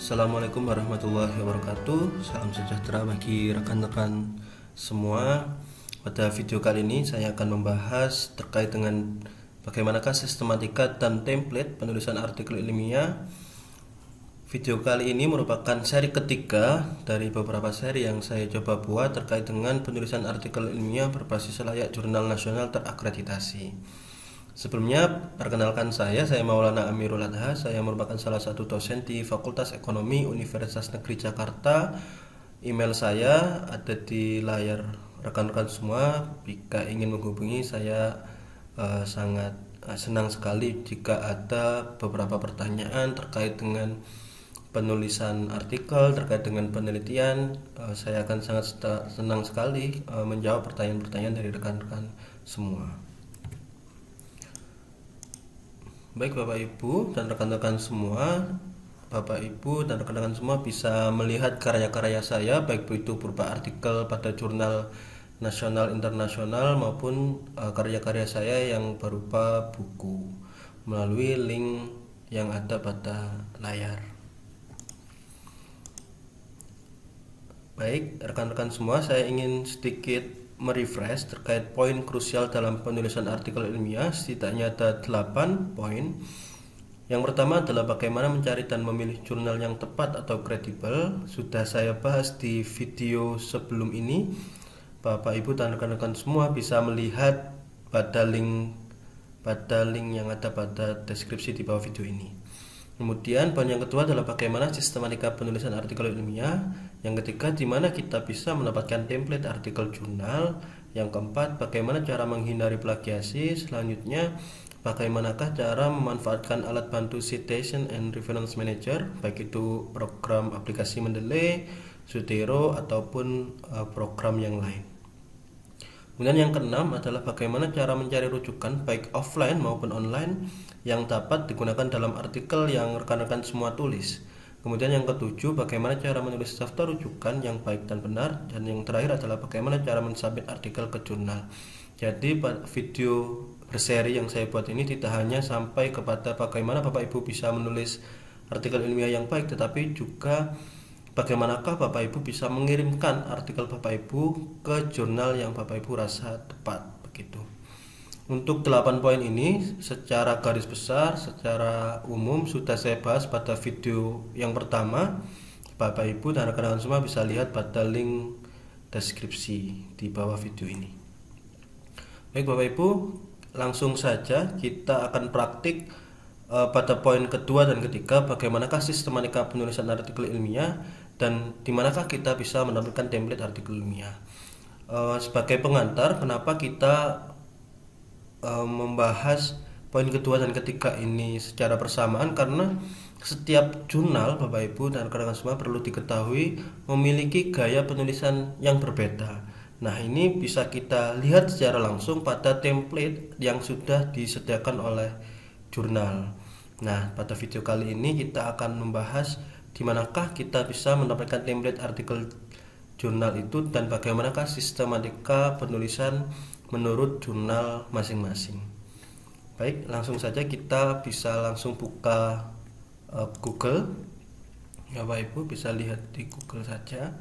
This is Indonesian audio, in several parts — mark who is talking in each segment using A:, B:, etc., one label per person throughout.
A: Assalamualaikum warahmatullahi wabarakatuh. Salam sejahtera bagi rekan-rekan semua. Pada video kali ini saya akan membahas terkait dengan bagaimanakah sistematika dan template penulisan artikel ilmiah. Video kali ini merupakan seri ketiga dari beberapa seri yang saya coba buat terkait dengan penulisan artikel ilmiah berbasis layak jurnal nasional terakreditasi. Sebelumnya, perkenalkan saya Maulana Amirul Adha. Saya merupakan salah satu dosen di Fakultas Ekonomi Universitas Negeri Jakarta. Email saya ada di layar rekan-rekan semua. Jika ingin menghubungi saya, sangat senang sekali jika ada beberapa pertanyaan terkait dengan penulisan artikel, terkait dengan penelitian. Saya akan sangat senang sekali menjawab pertanyaan-pertanyaan dari rekan-rekan semua. Baik Bapak Ibu dan rekan-rekan semua, Bapak Ibu dan rekan-rekan semua bisa melihat karya-karya saya, baik itu berupa artikel pada jurnal nasional internasional maupun karya-karya saya yang berupa buku melalui link yang ada pada layar. Baik rekan-rekan semua, saya ingin sedikit merefresh terkait poin krusial dalam penulisan artikel ilmiah. Setidaknya ada 8 poin. Yang pertama adalah bagaimana mencari dan memilih jurnal yang tepat atau kredibel. Sudah saya bahas di video sebelum ini. Bapak Ibu dan rekan-rekan semua bisa melihat pada link yang ada pada deskripsi di bawah video ini. Kemudian poin yang kedua adalah bagaimana sistematika penulisan artikel ilmiah. Yang ketiga, di mana kita bisa mendapatkan template artikel jurnal. Yang keempat, bagaimana cara menghindari plagiasi. Selanjutnya, bagaimanakah cara memanfaatkan alat bantu Citation and Reference Manager, baik itu program aplikasi Mendeley, Zotero ataupun program yang lain. Kemudian yang keenam adalah bagaimana cara mencari rujukan baik offline maupun online yang dapat digunakan dalam artikel yang rekan-rekan semua tulis. Kemudian yang ketujuh, bagaimana cara menulis daftar rujukan yang baik dan benar. Dan yang terakhir adalah bagaimana cara mensubmit artikel ke jurnal. Jadi video berseri yang saya buat ini tidak hanya sampai kepada bagaimana Bapak Ibu bisa menulis artikel ilmiah yang baik, tetapi juga bagaimanakah Bapak Ibu bisa mengirimkan artikel Bapak Ibu ke jurnal yang Bapak Ibu rasa tepat, begitu. Untuk 8 poin ini secara garis besar, secara umum sudah saya bahas pada video yang pertama. Bapak Ibu dan rekan-rekan semua bisa lihat pada link deskripsi di bawah video ini. Baik Bapak Ibu, langsung saja kita akan praktik pada poin kedua dan ketiga, bagaimanakah sistematika penulisan artikel ilmiah dan dimanakah kita bisa mendapatkan template artikel ilmiah. Sebagai pengantar, kenapa kita membahas poin kedua dan ketiga ini secara bersamaan, karena setiap jurnal Bapak Ibu dan rekan-rekan semua perlu diketahui memiliki gaya penulisan yang berbeda. Nah, ini bisa kita lihat secara langsung pada template yang sudah disediakan oleh jurnal. Nah, pada video kali ini kita akan membahas di manakah kita bisa mendapatkan template artikel jurnal itu dan bagaimanakah sistematika penulisan menurut jurnal masing-masing. Baik, langsung saja kita bisa langsung buka Google. Ya, Bapak Ibu bisa lihat di Google saja.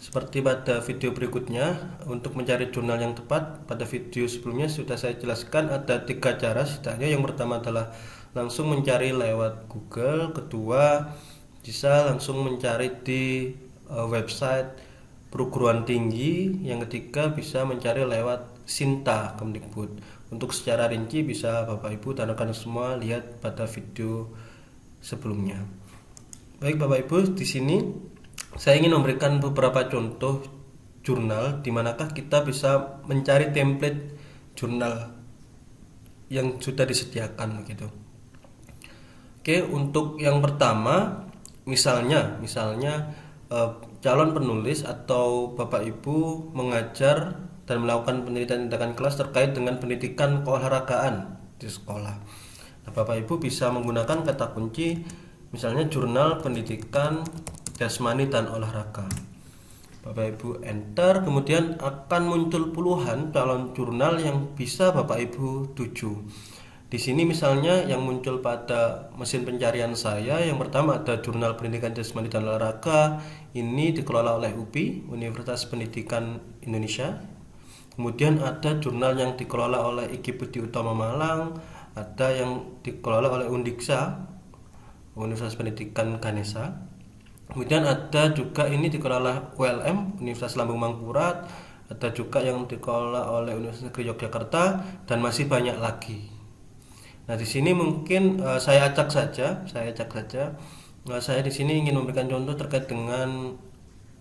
A: Seperti pada video berikutnya, untuk mencari jurnal yang tepat, pada video sebelumnya sudah saya jelaskan ada 3 cara setidaknya. Yang pertama adalah langsung mencari lewat Google, kedua bisa langsung mencari di website perguruan tinggi, yang ketiga bisa mencari lewat Sinta Kemdikbud. Untuk secara rinci bisa Bapak Ibu dan rekan semua lihat pada video sebelumnya. Baik Bapak Ibu, di sini saya ingin memberikan beberapa contoh jurnal di manakah kita bisa mencari template jurnal yang sudah disediakan begitu. Oke, untuk yang pertama misalnya calon penulis atau Bapak Ibu mengajar dan melakukan penelitian tindakan kelas terkait dengan pendidikan keolahragaan di sekolah. Nah, Bapak Ibu bisa menggunakan kata kunci misalnya jurnal pendidikan jasmani dan olahraga. Bapak Ibu enter, kemudian akan muncul puluhan calon jurnal yang bisa Bapak Ibu tuju. Di sini misalnya yang muncul pada mesin pencarian saya, yang pertama ada Jurnal Pendidikan Jasmani dan Olahraga, ini dikelola oleh UPI, Universitas Pendidikan Indonesia. Kemudian ada jurnal yang dikelola oleh Iki Budi Utama Malang, ada yang dikelola oleh Undiksa, Universitas Pendidikan Ganesha. Kemudian ada juga ini dikelola ULM, Universitas Lambung Mangkurat, ada juga yang dikelola oleh Universitas Negeri Yogyakarta, dan masih banyak lagi. Nah, di sini mungkin saya acak saja. Saya di sini ingin memberikan contoh terkait dengan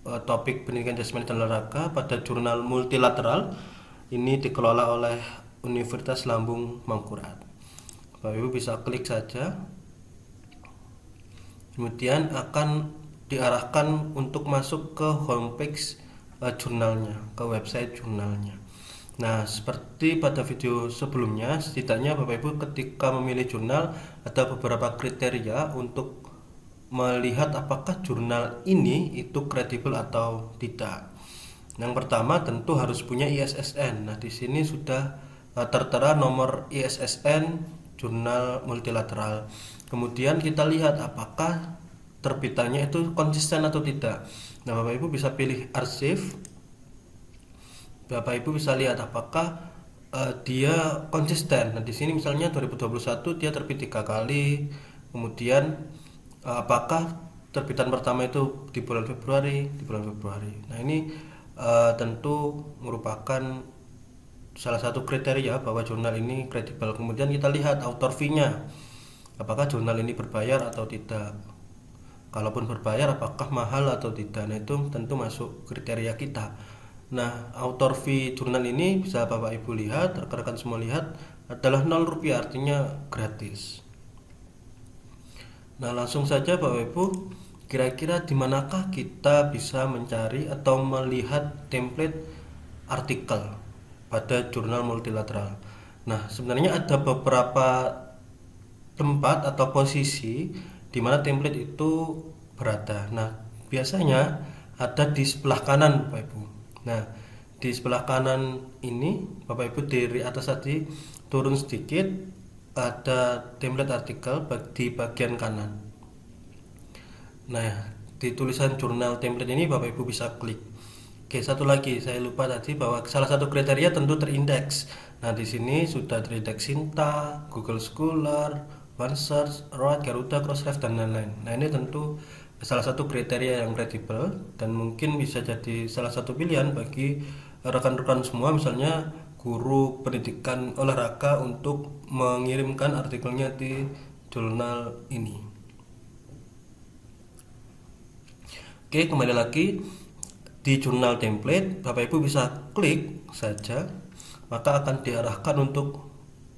A: topik pendidikan jasmani dan olahraga pada jurnal multilateral. Ini dikelola oleh Universitas Lambung Mangkurat. Bapak Ibu bisa klik saja. Kemudian akan diarahkan untuk masuk ke homepage jurnalnya, ke website jurnalnya. Nah, seperti pada video sebelumnya, setidaknya Bapak Ibu ketika memilih jurnal ada beberapa kriteria untuk melihat apakah jurnal ini itu kredibel atau tidak. Yang pertama tentu harus punya ISSN. Nah, di sini sudah tertera nomor ISSN jurnal multilateral. Kemudian kita lihat apakah terbitannya itu konsisten atau tidak. Nah, Bapak Ibu bisa pilih arsip. Bapak Ibu bisa lihat apakah dia konsisten. Nah, di sini misalnya 2021 dia terbit 3 kali. Kemudian apakah terbitan pertama itu di bulan Februari, Nah, ini tentu merupakan salah satu kriteria bahwa jurnal ini kredibel. Kemudian kita lihat author fee-nya. Apakah jurnal ini berbayar atau tidak? Kalaupun berbayar apakah mahal atau tidak? Nah, itu tentu masuk kriteria kita. Nah, author fee jurnal ini bisa Bapak Ibu lihat, rekan-rekan semua lihat, adalah 0 rupiah, artinya gratis. Nah, langsung saja Bapak Ibu, kira-kira di manakah kita bisa mencari atau melihat template artikel pada jurnal multilateral. Nah, sebenarnya ada beberapa tempat atau posisi di mana template itu berada. Nah, biasanya ada di sebelah kanan Bapak Ibu. Nah, di sebelah kanan ini Bapak Ibu dari atas tadi turun sedikit ada template artikel di bagian kanan. Nah, di tulisan jurnal template ini Bapak Ibu bisa klik. Oke, satu lagi saya lupa tadi bahwa salah satu kriteria tentu terindeks. Nah, di sini sudah terindeks Sinta, Google Scholar, OneSearch, Road, Garuda, Crossref, dan lain-lain. Nah, ini tentu salah satu kriteria yang kredibel dan mungkin bisa jadi salah satu pilihan bagi rekan-rekan semua, misalnya guru pendidikan olahraga, untuk mengirimkan artikelnya di jurnal ini. Oke, kembali lagi di jurnal template, Bapak Ibu bisa klik saja, maka akan diarahkan untuk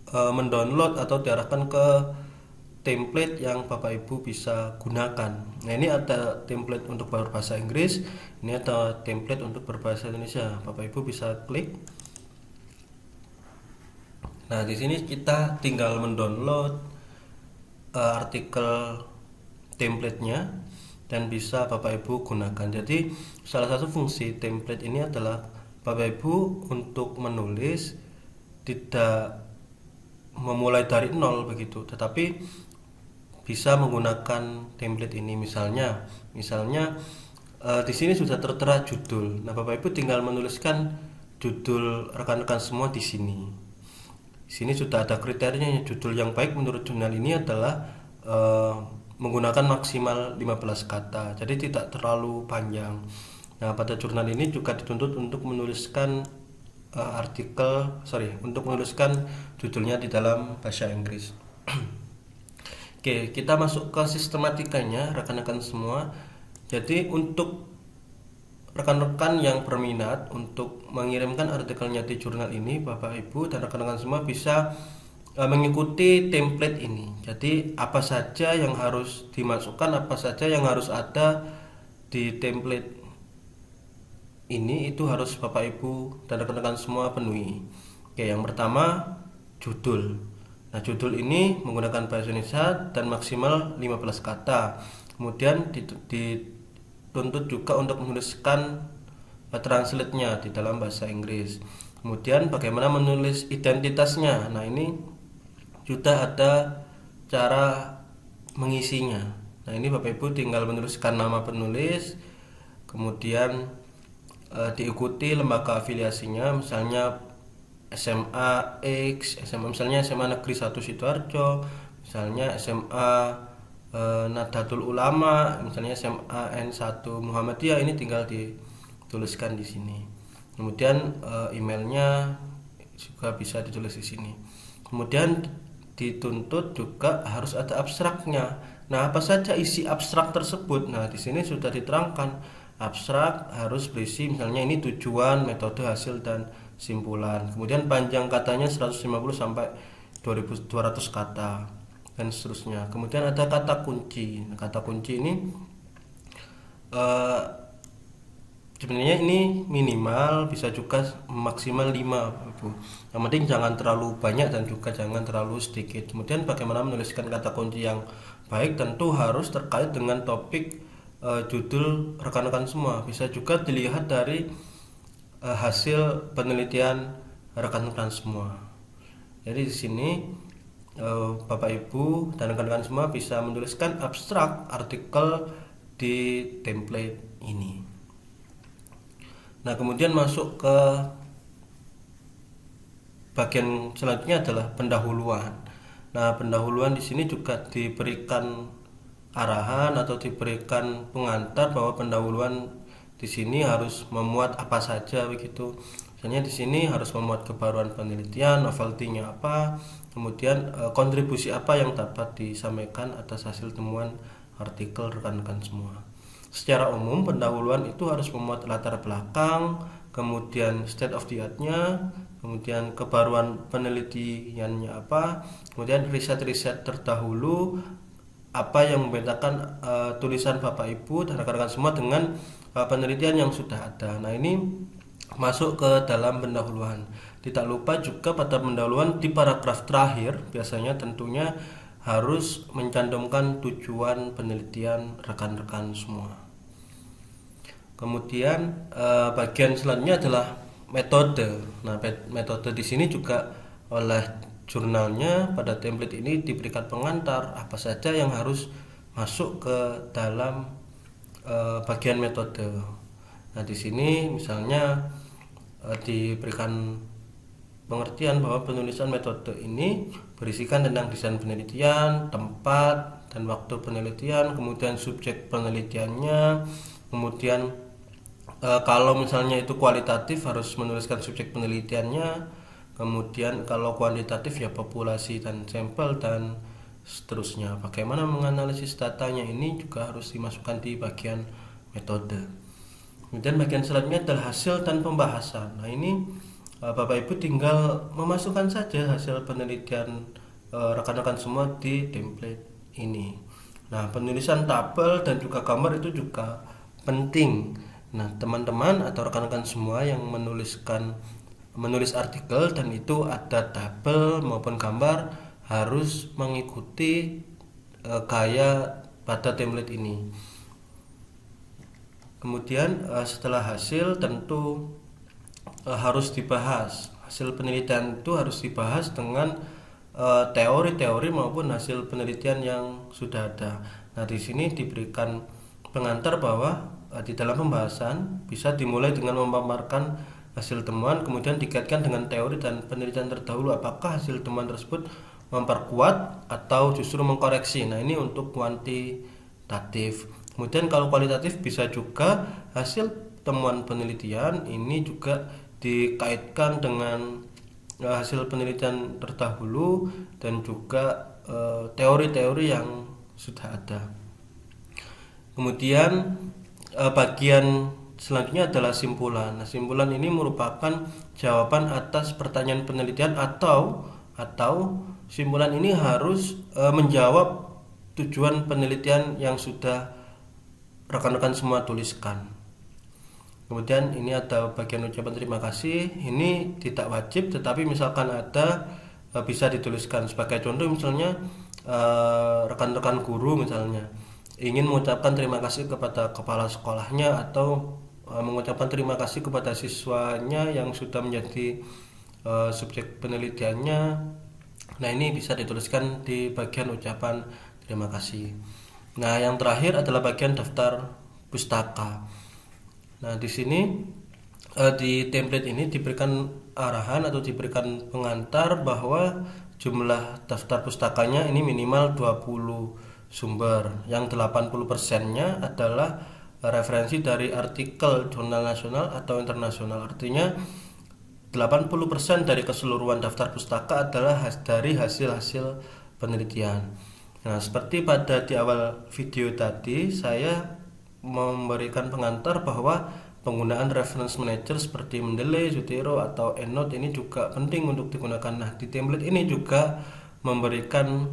A: mendownload atau diarahkan ke template yang Bapak Ibu bisa gunakan. Nah, ini ada template untuk berbahasa Inggris, ini ada template untuk berbahasa Indonesia. Bapak Ibu bisa klik. Nah, di sini kita tinggal mendownload artikel templatenya dan bisa Bapak Ibu gunakan. Jadi, salah satu fungsi template ini adalah Bapak Ibu untuk menulis tidak memulai dari nol begitu, tetapi bisa menggunakan template ini. Misalnya di sini sudah tertera judul. Nah, Bapak Ibu tinggal menuliskan judul rekan-rekan semua di sini. Di sini sudah ada kriterianya. Judul yang baik menurut jurnal ini adalah menggunakan maksimal 15 kata. Jadi tidak terlalu panjang. Nah, pada jurnal ini juga dituntut untuk menuliskan untuk menuliskan judulnya di dalam bahasa Inggris. Oke, kita masuk ke sistematikanya rekan-rekan semua. Jadi untuk rekan-rekan yang berminat untuk mengirimkan artikelnya di jurnal ini, Bapak Ibu dan rekan-rekan semua bisa mengikuti template ini. Jadi apa saja yang harus dimasukkan, apa saja yang harus ada di template ini, itu harus Bapak Ibu dan rekan-rekan semua penuhi. Oke, yang pertama judul. Nah, judul ini menggunakan bahasa Indonesia dan maksimal 15 kata. Kemudian dituntut juga untuk menuliskan translate-nya di dalam bahasa Inggris. Kemudian bagaimana menulis identitasnya. Nah, ini sudah ada cara mengisinya. Nah, ini Bapak Ibu tinggal menuliskan nama penulis, kemudian diikuti lembaga afiliasinya, misalnya SMA X, misalnya SMA Negeri 1 Sidoarjo, misalnya SMA Nahdlatul Ulama, misalnya SMA N1 Muhammadiyah, ini tinggal dituliskan di sini. Kemudian emailnya juga bisa ditulis di sini. Kemudian dituntut juga harus ada abstraknya. Nah, apa saja isi abstrak tersebut? Nah, di sini sudah diterangkan. Abstrak harus berisi misalnya ini tujuan, metode, hasil, dan simpulan. Kemudian panjang katanya 150 sampai 2200 kata dan seterusnya. Kemudian ada kata kunci. Nah, kata kunci ini sebenarnya ini minimal, bisa juga maksimal 5, Ibu. Yang penting jangan terlalu banyak dan juga jangan terlalu sedikit. Kemudian bagaimana menuliskan kata kunci yang baik, tentu harus terkait dengan topik judul rekan-rekan semua. Bisa juga dilihat dari hasil penelitian rekan-rekan semua. Jadi di sini Bapak Ibu dan rekan-rekan semua bisa menuliskan abstrak artikel di template ini. Nah, kemudian masuk ke bagian selanjutnya adalah pendahuluan. Nah, pendahuluan di sini juga diberikan arahan atau diberikan pengantar bahwa pendahuluan di sini harus memuat apa saja begitu. Misalnya di sini harus memuat kebaruan penelitian, novelty-nya apa, kemudian kontribusi apa yang dapat disampaikan atas hasil temuan artikel rekan-rekan semua. Secara umum pendahuluan itu harus memuat latar belakang, kemudian state of the art-nya, kemudian kebaruan penelitiannya apa, kemudian riset-riset terdahulu, apa yang membedakan tulisan Bapak Ibu dan rekan-rekan semua dengan penelitian yang sudah ada. Nah, ini masuk ke dalam pendahuluan. Tidak lupa juga pada pendahuluan di paragraf terakhir biasanya tentunya harus mencantumkan tujuan penelitian rekan-rekan semua. Kemudian bagian selanjutnya adalah metode. Nah, metode di sini juga oleh jurnalnya pada template ini diberikan pengantar apa saja yang harus masuk ke dalam bagian metode. Nah, di sini misalnya diberikan pengertian bahwa penulisan metode ini berisikan tentang desain penelitian, tempat dan waktu penelitian, kemudian subjek penelitiannya, kemudian kalau misalnya itu kualitatif harus menuliskan subjek penelitiannya, kemudian kalau kuantitatif ya populasi dan sampel dan seterusnya. Bagaimana menganalisis datanya ini juga harus dimasukkan di bagian metode. Kemudian bagian selanjutnya adalah hasil dan pembahasan. Nah, ini Bapak Ibu tinggal memasukkan saja hasil penelitian rekan-rekan semua di template ini. Nah, penulisan tabel dan juga gambar itu juga penting. Nah, teman-teman atau rekan-rekan semua yang menulis artikel dan itu ada tabel maupun gambar harus mengikuti gaya pada template ini. Kemudian setelah hasil tentu harus dibahas. Hasil penelitian itu harus dibahas dengan teori-teori maupun hasil penelitian yang sudah ada. Nah, di sini diberikan pengantar bahwa di dalam pembahasan bisa dimulai dengan memaparkan hasil temuan, kemudian dikaitkan dengan teori dan penelitian terdahulu. Apakah hasil temuan tersebut memperkuat atau justru mengkoreksi? Nah, ini untuk kuantitatif. Kemudian kalau kualitatif bisa juga hasil temuan penelitian ini juga dikaitkan dengan hasil penelitian terdahulu dan juga teori-teori yang sudah ada. Kemudian bagian selanjutnya adalah simpulan. Nah, simpulan ini merupakan jawaban atas pertanyaan penelitian atau simpulan ini harus menjawab tujuan penelitian yang sudah rekan-rekan semua tuliskan. Kemudian ini ada bagian ucapan terima kasih. Ini tidak wajib, tetapi misalkan ada bisa dituliskan. Sebagai contoh misalnya rekan-rekan guru misalnya ingin mengucapkan terima kasih kepada kepala sekolahnya atau mengucapkan terima kasih kepada siswanya yang sudah menjadi subjek penelitiannya. Nah, ini bisa dituliskan di bagian ucapan terima kasih. Nah, yang terakhir adalah bagian daftar pustaka. Nah, di sini di template ini diberikan arahan atau diberikan pengantar bahwa jumlah daftar pustakanya ini minimal 20 sumber, yang 80%-nya adalah referensi dari artikel jurnal nasional atau internasional. Artinya 80% dari keseluruhan daftar pustaka adalah dari hasil-hasil penelitian. Nah, seperti pada di awal video tadi, saya memberikan pengantar bahwa penggunaan reference manager seperti Mendeley, Zotero, atau EndNote ini juga penting untuk digunakan. Nah, di template ini juga memberikan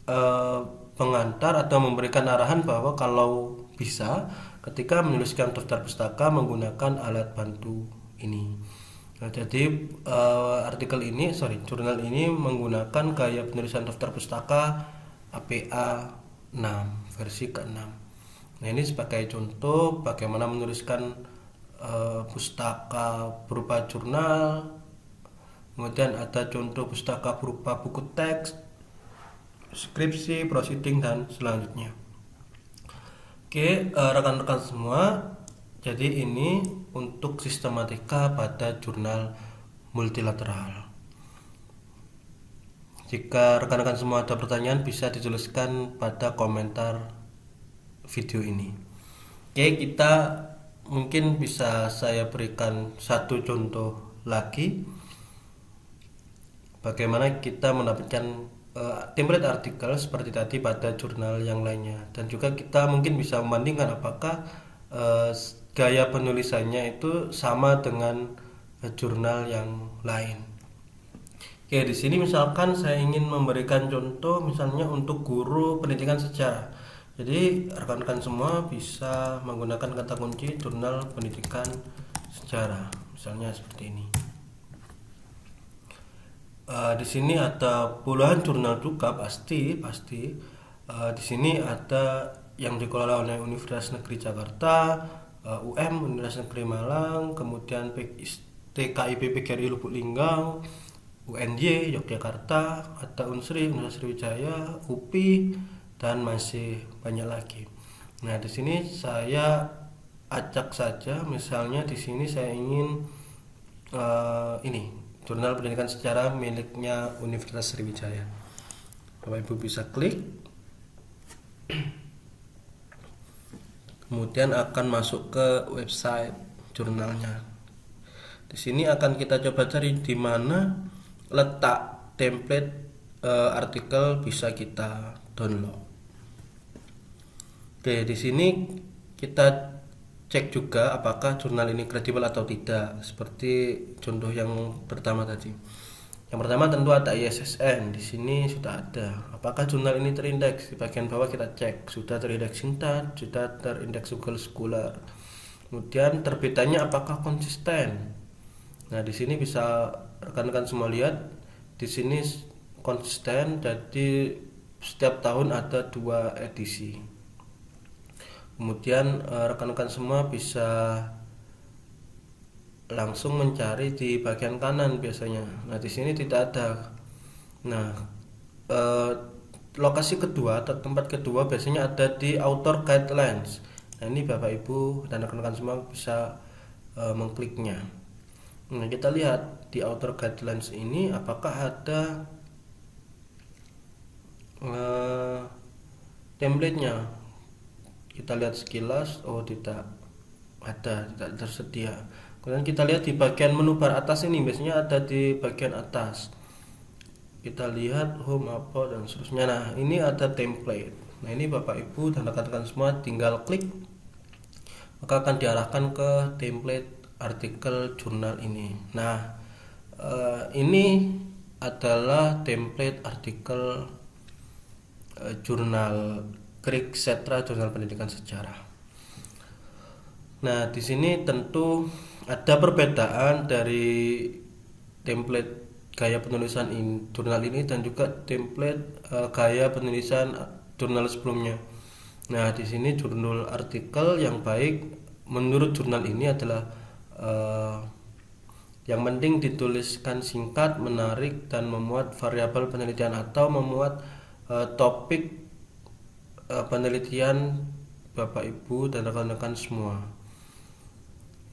A: eh, pengantar atau memberikan arahan bahwa kalau bisa ketika menuliskan daftar pustaka menggunakan alat bantu ini. Nah, jadi jurnal ini menggunakan gaya penulisan daftar pustaka APA 6 versi ke-6. Nah, ini sebagai contoh bagaimana menuliskan pustaka berupa jurnal. Kemudian ada contoh pustaka berupa buku teks, skripsi, proceeding, dan selanjutnya. Oke, rekan-rekan semua, jadi ini untuk sistematika pada jurnal multilateral. Jika rekan-rekan semua ada pertanyaan bisa dituliskan pada komentar video ini. Oke, kita mungkin bisa saya berikan satu contoh lagi bagaimana kita mendapatkan template artikel seperti tadi pada jurnal yang lainnya, dan juga kita mungkin bisa membandingkan apakah gaya penulisannya itu sama dengan jurnal yang lain. Oke, di sini misalkan saya ingin memberikan contoh misalnya untuk guru pendidikan sejarah. Jadi rekan-rekan semua bisa menggunakan kata kunci jurnal pendidikan sejarah, misalnya seperti ini. Di sini ada puluhan jurnal juga pasti. Di sini ada yang dikelola oleh Universitas Negeri Jakarta, Universitas Negeri Malang, kemudian TKIP PGRI Lubuk Linggau, UNY Yogyakarta, ada Unsri, Universitas Sriwijaya, UPI, dan masih banyak lagi. Nah, di sini saya acak saja, misalnya di sini saya ingin ini jurnal pendidikan sejarah miliknya Universitas Sriwijaya. Bapak Ibu bisa klik, kemudian akan masuk ke website jurnalnya. Di sini akan kita coba cari di mana letak template artikel bisa kita download. Oke, di sini kita cek juga apakah jurnal ini kredibel atau tidak, seperti contoh yang pertama tadi. Yang pertama tentu ada ISSN, di sini sudah ada. Apakah jurnal ini terindeks? Di bagian bawah kita cek, sudah terindeks Sinta, sudah terindeks Google Scholar. Kemudian terbitannya apakah konsisten? Nah, di sini bisa rekan-rekan semua lihat, di sini konsisten, jadi setiap tahun ada 2 edisi. Kemudian rekan-rekan semua bisa langsung mencari di bagian kanan biasanya. Nah, di sini tidak ada. Nah, lokasi kedua atau tempat kedua biasanya ada di Author Guidelines. Nah, ini Bapak Ibu dan rekan-rekan semua bisa mengkliknya. Nah, kita lihat di Author Guidelines ini apakah ada template-nya. Kita lihat sekilas, oh tidak ada, tidak tersedia. Kemudian kita lihat di bagian menu bar atas ini, biasanya ada di bagian atas. Kita lihat home, apa, dan seterusnya. Nah, ini ada template. Nah, ini Bapak Ibu dan rekan-rekan semua tinggal klik, maka akan diarahkan ke template artikel jurnal ini. Nah, ini adalah template artikel jurnal Krik Setra Jurnal Pendidikan Sejarah. Nah, di sini tentu ada perbedaan dari template gaya penulisan jurnal ini dan juga template gaya penulisan jurnal sebelumnya. Nah, di sini jurnal artikel yang baik menurut jurnal ini adalah Yang penting dituliskan singkat, menarik, dan memuat variabel penelitian atau memuat topik penelitian Bapak Ibu dan rekan-rekan semua.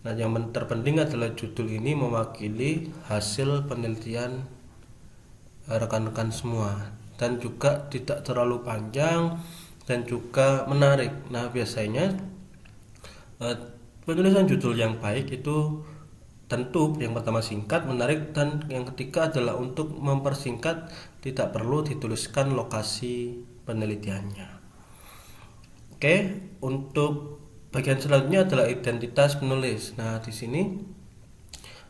A: Nah, yang terpenting adalah judul ini mewakili hasil penelitian rekan-rekan semua dan juga tidak terlalu panjang dan juga menarik. Nah, biasanya penulisan judul yang baik itu tentu yang pertama singkat, menarik, dan yang ketiga adalah untuk mempersingkat tidak perlu dituliskan lokasi penelitiannya. Oke, untuk bagian selanjutnya adalah identitas penulis. Nah, di sini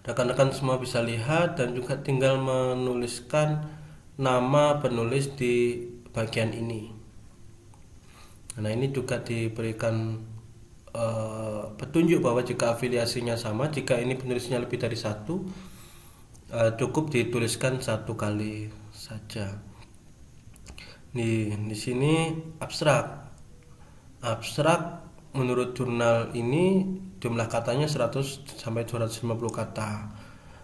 A: rekan-rekan semua bisa lihat dan juga tinggal menuliskan nama penulis di bagian ini. Nah, ini juga diberikan petunjuk bahwa jika afiliasinya sama, jika ini penulisnya lebih dari satu, cukup dituliskan satu kali saja. Di sini abstrak menurut jurnal ini jumlah katanya 100 sampai 250 kata.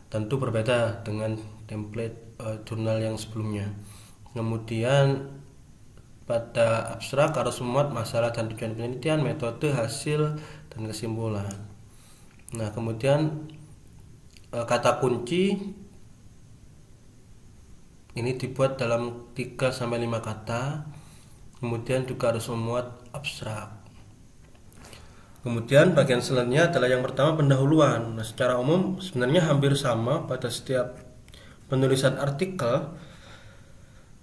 A: Tentu berbeda dengan template jurnal yang sebelumnya. Kemudian pada abstrak harus memuat masalah dan tujuan penelitian, metode, hasil, dan kesimpulan. Nah, kemudian kata kunci ini dibuat dalam 3 sampai 5 kata. Kemudian juga harus memuat abstrak. Kemudian bagian selanjutnya adalah yang pertama pendahuluan. Nah, secara umum sebenarnya hampir sama pada setiap penulisan artikel.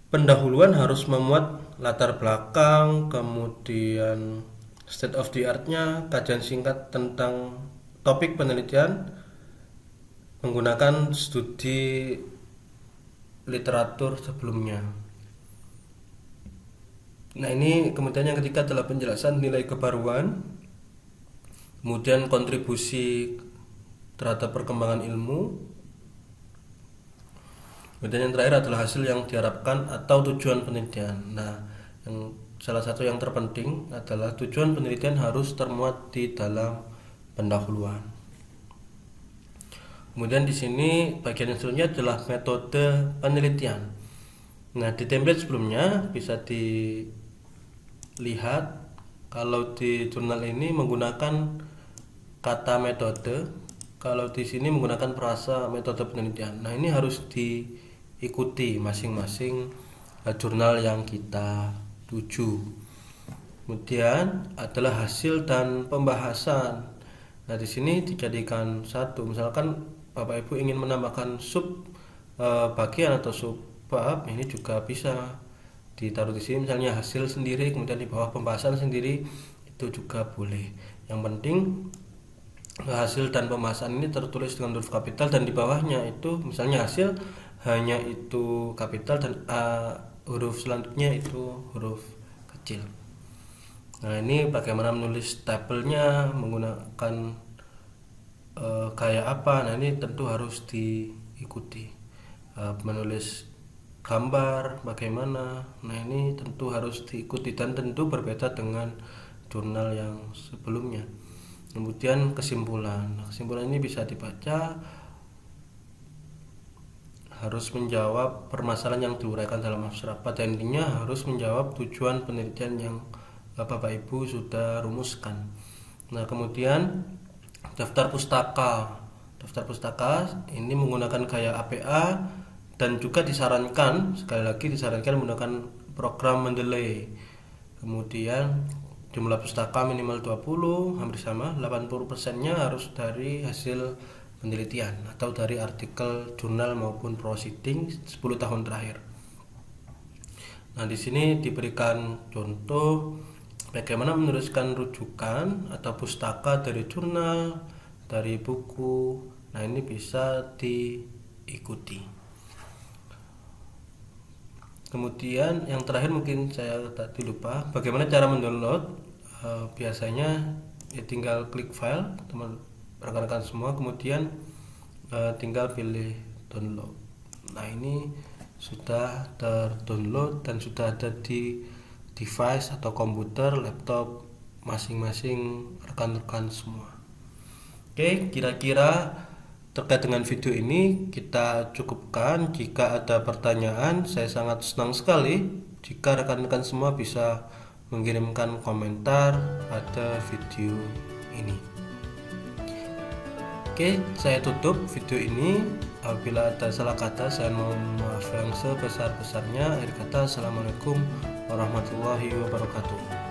A: Pendahuluan harus memuat latar belakang, kemudian state of the art-nya, kajian singkat tentang topik penelitian menggunakan studi literatur sebelumnya. Nah, ini kemudian yang ketiga adalah penjelasan nilai kebaruan, kemudian kontribusi terhadap perkembangan ilmu. Kemudian yang terakhir adalah hasil yang diharapkan atau tujuan penelitian. Nah, salah satu yang terpenting adalah tujuan penelitian harus termuat di dalam pendahuluan. Kemudian di sini bagian yang selanjutnya adalah metode penelitian. Nah, di template sebelumnya bisa dilihat kalau di jurnal ini menggunakan kata metode, kalau di sini menggunakan frasa metode penelitian. Nah, ini harus diikuti masing-masing jurnal yang kita tuju. Kemudian adalah hasil dan pembahasan. Nah, di sini dijadikan satu. Misalkan Bapak Ibu ingin menambahkan sub bagian atau sub bab, ini juga bisa ditaruh di sini. Misalnya hasil sendiri, kemudian di bawah pembahasan sendiri, itu juga boleh. Yang penting hasil dan pembahasan ini tertulis dengan huruf kapital, dan di bawahnya itu misalnya hasil hanya itu kapital dan huruf selanjutnya itu huruf kecil. Nah, ini bagaimana menulis tabelnya menggunakan kayak apa. Nah, ini tentu harus diikuti. Menulis gambar bagaimana. Nah, ini tentu harus diikuti dan tentu berbeda dengan jurnal yang sebelumnya. Kemudian kesimpulan. Nah, kesimpulan ini bisa dibaca harus menjawab permasalahan yang diuraikan dalam abstrak. Pada intinya harus menjawab tujuan penelitian yang Bapak Ibu sudah rumuskan. Nah, kemudian daftar pustaka. Daftar pustaka ini menggunakan gaya APA dan juga disarankan, sekali lagi disarankan menggunakan program Mendeley. Kemudian jumlah pustaka minimal 20, hampir sama, 80%-nya harus dari hasil penelitian atau dari artikel jurnal maupun proceeding 10 tahun terakhir. Nah, di sini diberikan contoh bagaimana menuliskan rujukan atau pustaka dari jurnal, dari buku. Nah, ini bisa diikuti. Kemudian yang terakhir mungkin saya tadi lupa, bagaimana cara mendownload. Biasanya ya tinggal klik file, teman rekan-rekan semua, kemudian tinggal pilih download. Nah, ini sudah terdownload dan sudah ada di device atau komputer, laptop masing-masing rekan-rekan semua. Oke, kira-kira Terkait dengan video ini kita cukupkan. Jika ada pertanyaan, saya sangat senang sekali jika rekan-rekan semua bisa mengirimkan komentar pada video ini. Oke, saya tutup video ini. Apabila ada salah kata, saya mohon maaf yang sebesar-besarnya. Akhir kata, Assalamualaikum warahmatullahi wabarakatuh.